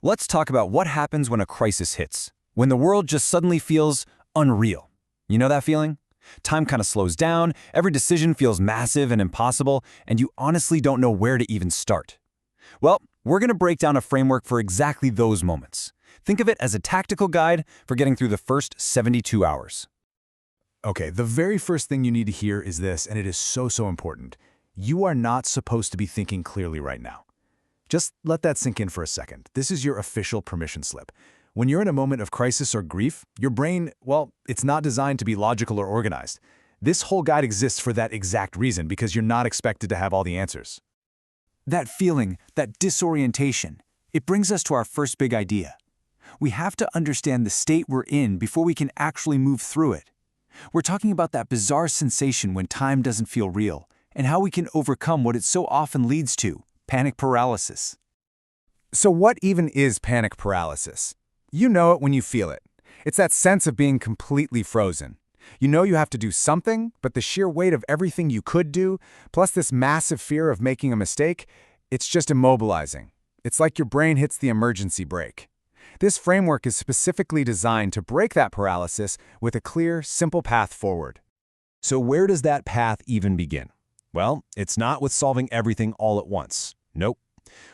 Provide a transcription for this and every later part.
Let's talk about what happens when a crisis hits, when the world just suddenly feels unreal. You know that feeling? Time kind of slows down, every decision feels massive and impossible, and you honestly don't know where to even start. Well, we're going to break down a framework for exactly those moments. Think of it as a tactical guide for getting through the first 72 hours. Okay, the very first thing you need to hear is this, and it is so important. You are not supposed to be thinking clearly right now. Just let that sink in for a second. This is your official permission slip. When you're in a moment of crisis or grief, your brain, well, it's not designed to be logical or organized. This whole guide exists for that exact reason, because you're not expected to have all the answers. That feeling, that disorientation, it brings us to our first big idea. We have to understand the state we're in before we can actually move through it. We're talking about that bizarre sensation when time doesn't feel real, and how we can overcome what it so often leads to, panic paralysis. So what even is panic paralysis? You know it when you feel it. It's that sense of being completely frozen. You know you have to do something, but the sheer weight of everything you could do, plus this massive fear of making a mistake, it's just immobilizing. It's like your brain hits the emergency brake. This framework is specifically designed to break that paralysis with a clear, simple path forward. So where does that path even begin? Well, it's not with solving everything all at once. Nope.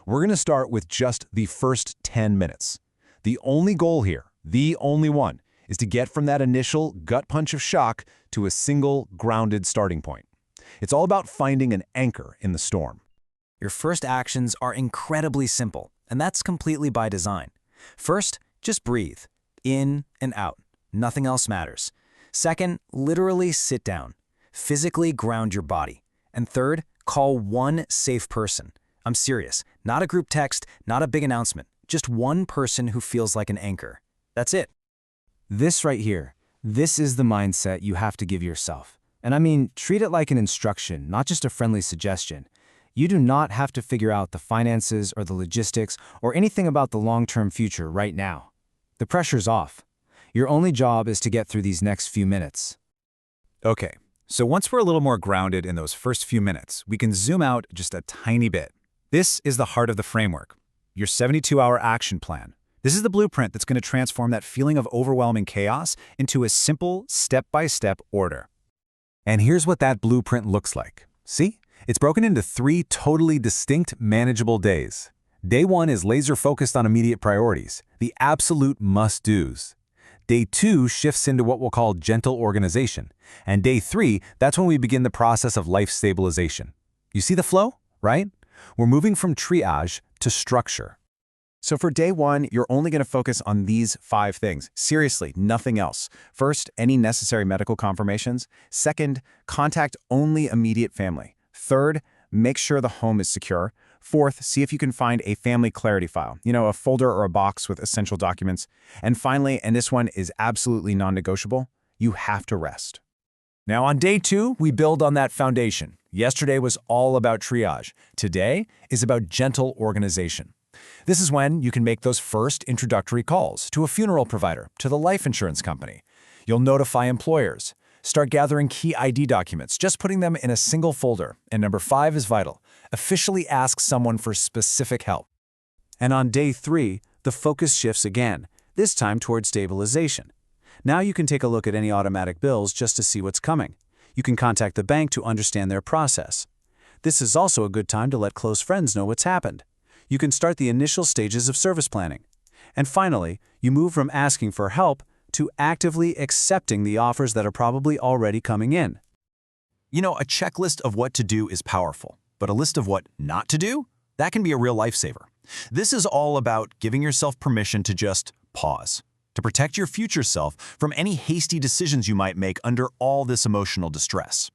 We're going to start with just the first 10 minutes. The only goal here, the only one, is to get from that initial gut punch of shock to a single, grounded starting point. It's all about finding an anchor in the storm. Your first actions are incredibly simple, and that's completely by design. First, just breathe, in and out. Nothing else matters. Second, literally sit down. Physically ground your body. And third, call one safe person. I'm serious. Not a group text, not a big announcement. Just one person who feels like an anchor. That's it. This right here, this is the mindset you have to give yourself. And I mean, treat it like an instruction, not just a friendly suggestion. You do not have to figure out the finances or the logistics or anything about the long-term future right now. The pressure's off. Your only job is to get through these next few minutes. Okay, so once we're a little more grounded in those first few minutes, we can zoom out just a tiny bit. This is the heart of the framework, your 72-hour action plan. This is the blueprint that's going to transform that feeling of overwhelming chaos into a simple, step-by-step order. And here's what that blueprint looks like. See? It's broken into 3 totally distinct, manageable days. Day 1 is laser-focused on immediate priorities, the absolute must-dos. Day 2 shifts into what we'll call gentle organization. And Day 3, that's when we begin the process of life stabilization. You see the flow, right? We're moving from triage to structure. So for Day 1, you're only going to focus on these 5 things. Seriously, nothing else. First, any necessary medical confirmations. Second, contact only immediate family. Third, make sure the home is secure. Fourth, see if you can find a family clarity file, a folder or a box with essential documents. And finally, and this one is absolutely non-negotiable, you have to rest. Now on Day 2, we build on that foundation. Yesterday was all about triage. Today is about gentle organization. This is when you can make those first introductory calls to a funeral provider, to the life insurance company. You'll notify employers. Start gathering key ID documents, just putting them in a single folder. And number 5 is vital. Officially ask someone for specific help. And on Day 3, the focus shifts again, this time towards stabilization. Now you can take a look at any automatic bills just to see what's coming. You can contact the bank to understand their process. This is also a good time to let close friends know what's happened. You can start the initial stages of service planning. And finally, you move from asking for help to actively accepting the offers that are probably already coming in. You know, a checklist of what to do is powerful, but a list of what not to do? That can be a real lifesaver. This is all about giving yourself permission to just pause, to protect your future self from any hasty decisions you might make under all this emotional distress.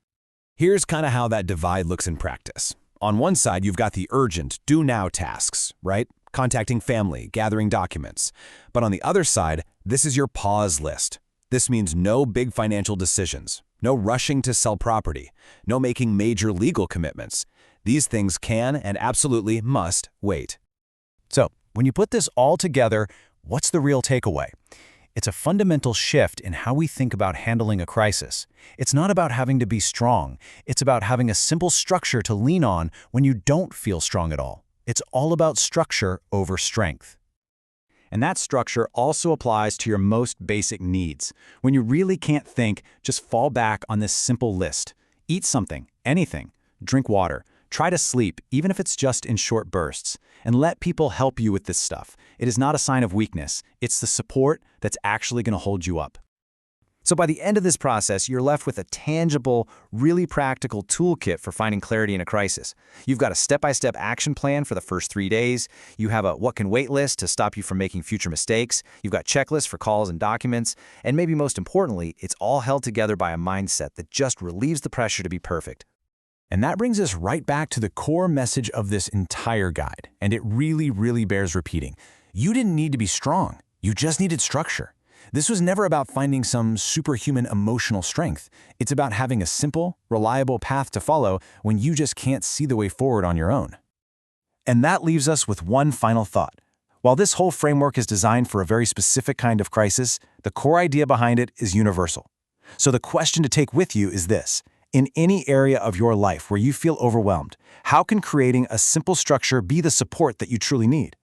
Here's kind of how that divide looks in practice. On one side, you've got the urgent, do-now tasks, right? Contacting family, gathering documents. But on the other side, this is your pause list. This means no big financial decisions, no rushing to sell property, no making major legal commitments. These things can and absolutely must wait. So, when you put this all together, what's the real takeaway? It's a fundamental shift in how we think about handling a crisis. It's not about having to be strong. It's about having a simple structure to lean on when you don't feel strong at all. It's all about structure over strength. And that structure also applies to your most basic needs. When you really can't think, just fall back on this simple list. Eat something, anything. Drink water. Try to sleep, even if it's just in short bursts. And let people help you with this stuff. It is not a sign of weakness. It's the support that's actually going to hold you up. So by the end of this process, you're left with a tangible, really practical toolkit for finding clarity in a crisis. You've got a step-by-step action plan for the first 3 days. You have a what can wait list to stop you from making future mistakes. You've got checklists for calls and documents. And maybe most importantly, it's all held together by a mindset that just relieves the pressure to be perfect. And that brings us right back to the core message of this entire guide, and it really, really bears repeating. You didn't need to be strong. You just needed structure. This was never about finding some superhuman emotional strength. It's about having a simple, reliable path to follow when you just can't see the way forward on your own. And that leaves us with one final thought. While this whole framework is designed for a very specific kind of crisis, the core idea behind it is universal. So the question to take with you is this. In any area of your life where you feel overwhelmed, how can creating a simple structure be the support that you truly need?